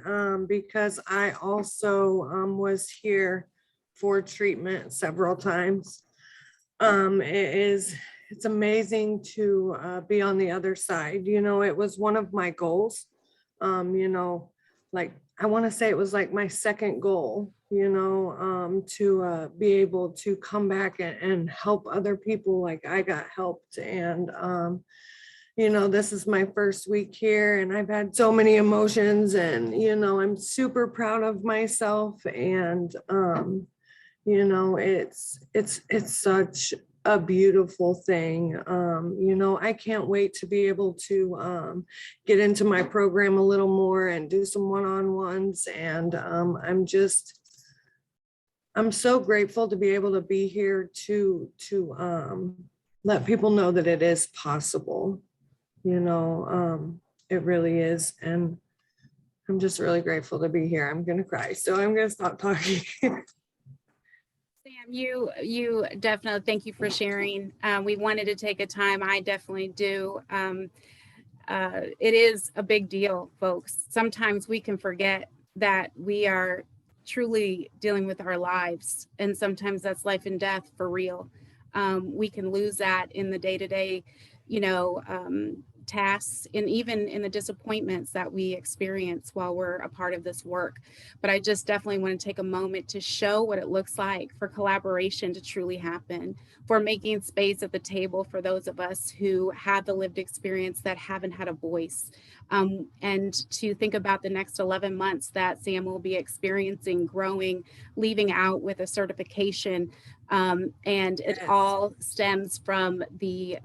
because I also was here for treatment several times. It's amazing to be on the other side. It was one of my goals. Like I want to say it was like my second goal, to be able to come back and help other people like I got helped. And this is my first week here, and I've had so many emotions, and I'm super proud of myself, and it's such a beautiful thing. I can't wait to be able to get into my program a little more and do some one-on-ones. And I'm so grateful to be able to be here to let people know that it is possible. It really is. And I'm just really grateful to be here. I'm gonna cry, so I'm gonna stop talking. Sam, you definitely, thank you for sharing. We wanted to take a time, I definitely do, it is a big deal, folks. Sometimes we can forget that we are truly dealing with our lives, and sometimes that's life and death for real. We can lose that in the day-to-day, tasks, and even in the disappointments that we experience while we're a part of this work. But I just definitely want to take a moment to show what it looks like for collaboration to truly happen, for making space at the table for those of us who have the lived experience that haven't had a voice, and to think about the next 11 months that Sam will be experiencing, growing, leaving out with a certification, and it all stems from the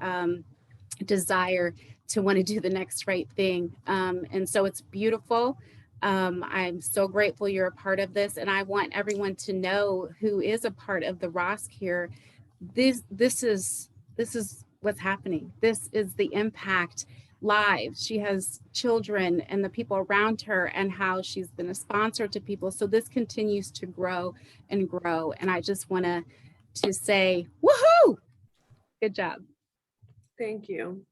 desire to want to do the next right thing. And so it's beautiful. I'm so grateful you're a part of this, and I want everyone to know who is a part of the ROSC here. This is what's happening. This is the impact live. She has children and the people around her, and how she's been a sponsor to people. So this continues to grow and grow. And I just want to say, woohoo! Good job. Thank you.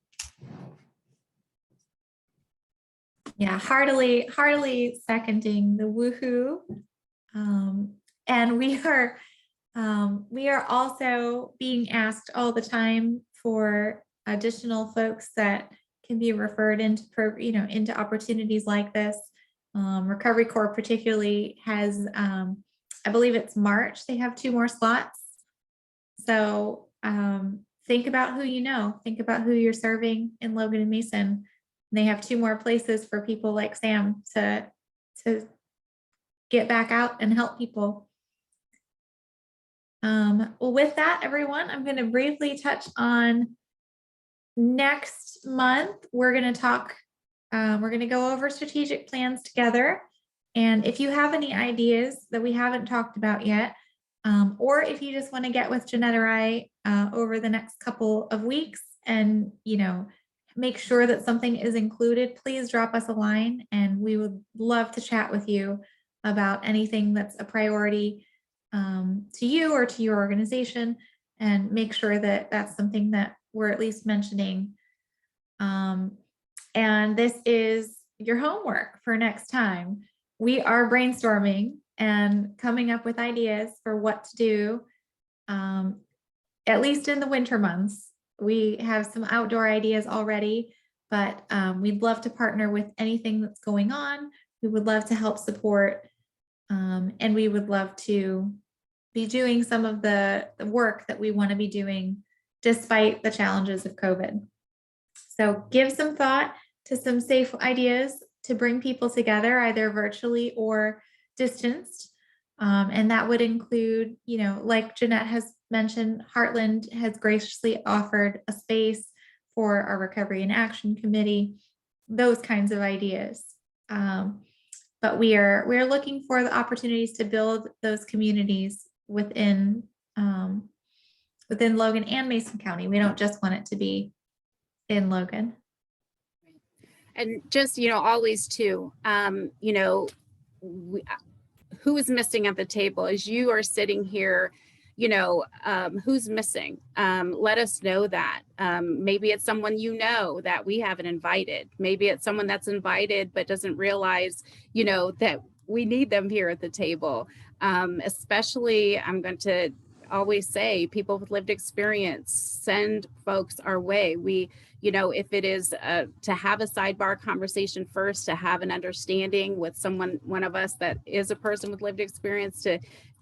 Yeah, heartily seconding the woohoo. And we are also being asked all the time for additional folks that can be referred into into opportunities like this. Recovery Corps particularly has, I believe it's March, they have 2 more slots. So think about who you know, think about who you're serving in Logan and Mason. They have 2 more places for people like Sam to get back out and help people. Well, with that, everyone, I'm going to briefly touch on next month. We're going to go over strategic plans together. And if you have any ideas that we haven't talked about yet, or if you just want to get with Jeanette or I over the next couple of weeks and, make sure that something is included, please drop us a line, and we would love to chat with you about anything that's a priority to you or to your organization, and make sure that that's something that we're at least mentioning. And this is your homework for next time. We are brainstorming and coming up with ideas for what to do, at least in the winter months. We have some outdoor ideas already, but we'd love to partner with anything that's going on. We would love to help support, and we would love to be doing some of the work that we want to be doing despite the challenges of COVID. So give some thought to some safe ideas to bring people together, either virtually or distanced. And that would include, like Jeanette has mentioned, Heartland has graciously offered a space for our Recovery and Action Committee, those kinds of ideas. But we're looking for the opportunities to build those communities within Logan and Mason County. We don't just want it to be in Logan. And just, always too, who is missing at the table as you are sitting here, who's missing? Let us know that. Maybe it's someone that we haven't invited. Maybe it's someone that's invited but doesn't realize, that we need them here at the table. Especially, I'm going to always say, people with lived experience, send folks our way. We, if it is to have a sidebar conversation first, to have an understanding with one of us that is a person with lived experience,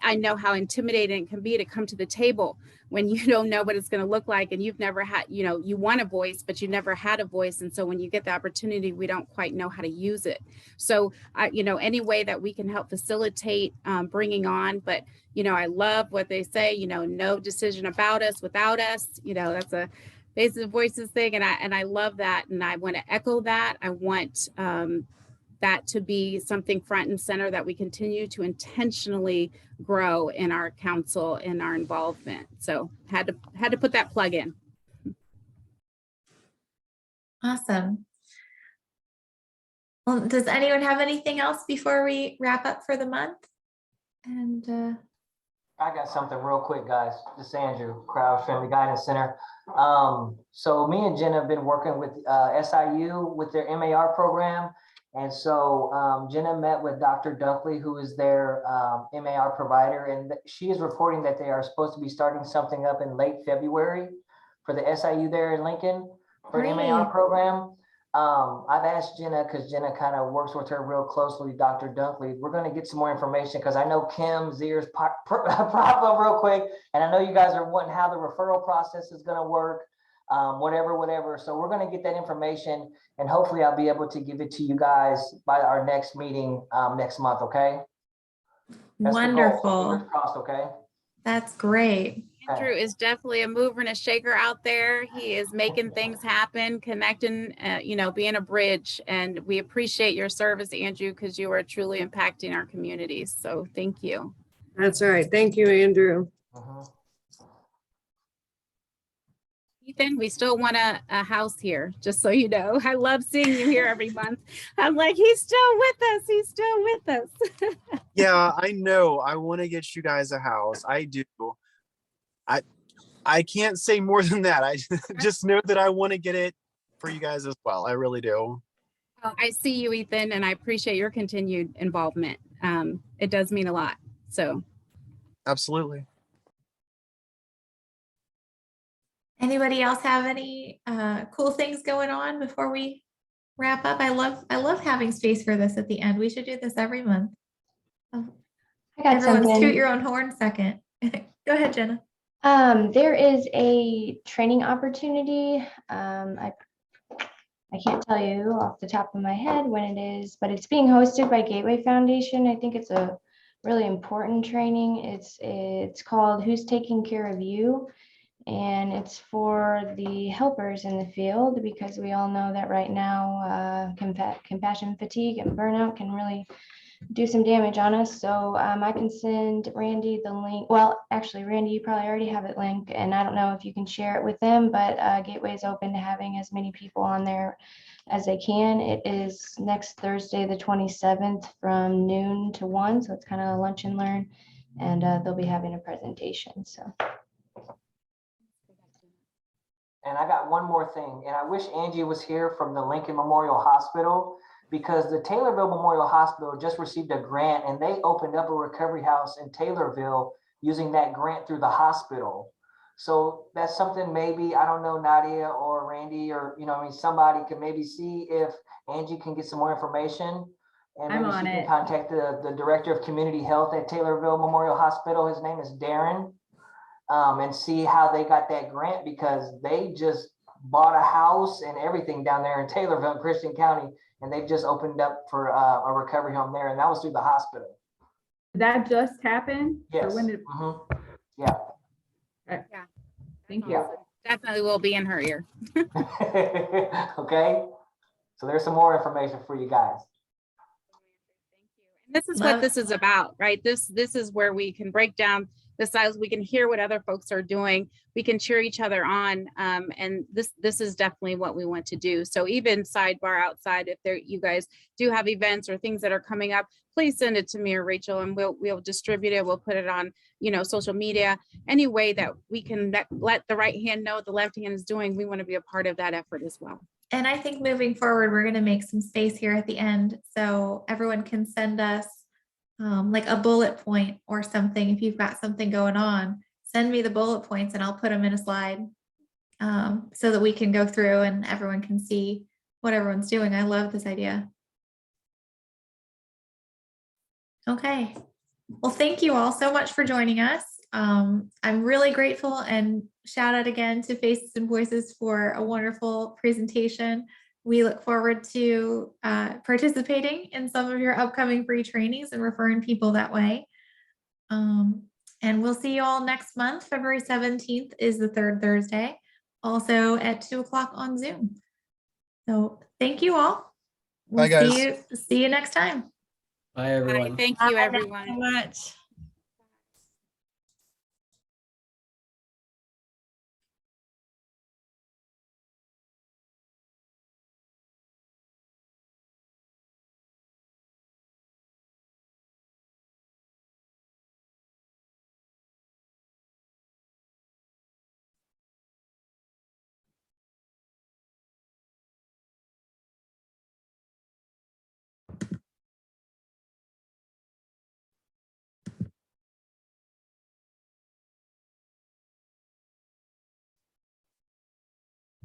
I know how intimidating it can be to come to the table when you don't know what it's going to look like, and you've never had, you want a voice, but you never had a voice. And so when you get the opportunity, we don't quite know how to use it. So, any way that we can help facilitate bringing on, but, I love what they say, no decision about us without us, that's a Faces and Voices thing. And I love that. And I want to echo that. I want that to be something front and center, that we continue to intentionally grow in our council and our involvement. So had to put that plug in. Awesome. Well, does anyone have anything else before we wrap up for the month? And I got something real quick, guys. This is Andrew Crouch, Family Guidance Center. So me and Jenna have been working with SIU with their MAR program. And so Jenna met with Dr. Dunkley, who is their MAR provider, and she is reporting that they are supposed to be starting something up in late February for the SIU there in Lincoln for an MAR Great. program. I've asked Jenna, because Jenna kind of works with her real closely, Dr. Dunkley. We're going to get some more information because I know Kim's ears pop up real quick. And I know you guys are wanting how the referral process is going to work, whatever. So we're going to get that information, and hopefully I'll be able to give it to you guys by our next meeting next month, okay? That's the goal. Wonderful. Fingers crossed, okay? That's great. Andrew is definitely a mover and a shaker out there. He is making things happen, connecting, being a bridge. And we appreciate your service, Andrew, because you are truly impacting our communities. So thank you. That's all right. Thank you, Andrew. Ethan, we still want a house here, just so you know. I love seeing you here every month. I'm like, he's still with us. He's still with us. Yeah, I know. I want to get you guys a house. I do. I can't say more than that. I just know that I want to get it for you guys as well. I really do. Well, I see you, Ethan, and I appreciate your continued involvement. It does mean a lot. So Absolutely. Anybody else have any cool things going on before we wrap up? I love having space for this at the end. We should do this every month. I got Everyone something. toot your own horn second. Go ahead, Jenna. There is a training opportunity. I can't tell you off the top of my head when it is, but it's being hosted by Gateway Foundation. I think it's a really important training. It's called Who's Taking Care of You? And it's for the helpers in the field, because we all know that right now compassion fatigue and burnout can really do some damage on us. So I can send Randy the link. Well, actually, Randy, you probably already have it linked, and I don't know if you can share it with them, but Gateway is open to having as many people on there as they can. It is next Thursday, the 27th from noon to 1. So it's kind of a lunch and learn, and they'll be having a presentation. So. And I got one more thing, and I wish Angie was here from the Lincoln Memorial Hospital, because the Taylorville Memorial Hospital just received a grant, and they opened up a recovery house in Taylorville using that grant through the hospital. So that's something maybe, I don't know, Nadia or Randy or, somebody can maybe see if Angie can get some more information. And I'm maybe on she can it. contact the Director of Community Health at Taylorville Memorial Hospital. His name is Darren. And see how they got that grant, because they just bought a house and everything down there in Taylorville, Christian County, and they just opened up for a recovery home there, and that was through the hospital. Did that just happen? Or Yes. when did, Yeah. thank you. definitely will be in her ear. Okay. So there's some more information for you guys. This is Love- what this is about, right? This is where we can break down the silos. We can hear what other folks are doing. We can cheer each other on. And this is definitely what we want to do. So even sidebar outside, if you guys do have events or things that are coming up, please send it to me or Rachel, and we'll distribute it. We'll put it on, social media, any way that we can let the right hand know what the left hand is doing. We want to be a part of that effort as well. And I think moving forward, we're going to make some space here at the end, so everyone can send us like a bullet point or something. If you've got something going on, send me the bullet points and I'll put them in a slide so that we can go through and everyone can see what everyone's doing. I love this idea. Okay. Well, thank you all so much for joining us. I'm really grateful, and shout out again to Faces and Voices for a wonderful presentation. We look forward to participating in some of your upcoming free trainings and referring people that way. And we'll see you all next month. February 17th is the third Thursday, also at 2 o'clock on Zoom. So thank you all. Bye, guys. See you next time. Bye, everyone. Thank you, Bye, everyone. so much.